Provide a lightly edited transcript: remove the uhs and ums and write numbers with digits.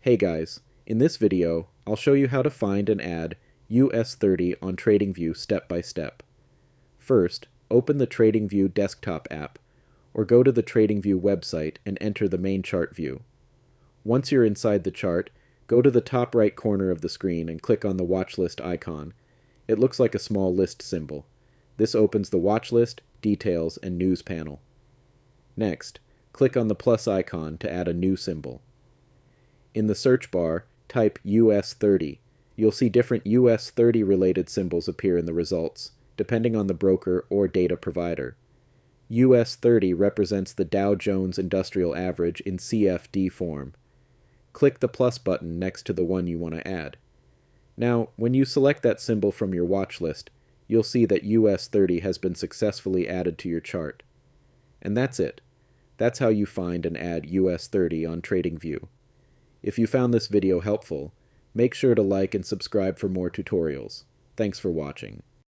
Hey guys, in this video, I'll show you how to find and add US30 on TradingView step by step. First, open the TradingView desktop app, or go to the TradingView website and enter the main chart view. Once you're inside the chart, go to the top right corner of the screen and click on the watch list icon. It looks like a small list symbol. This opens the watch list, details, and news panel. Next, click on the plus icon to add a new symbol. In the search bar, type US30. You'll see different US30 related symbols appear in the results, depending on the broker or data provider. US30 represents the Dow Jones Industrial Average in CFD form. Click the plus button next to the one you want to add. Now, when you select that symbol from your watch list, you'll see that US30 has been successfully added to your chart. And that's it. That's how you find and add US30 on TradingView. If you found this video helpful, make sure to like and subscribe for more tutorials. Thanks for watching.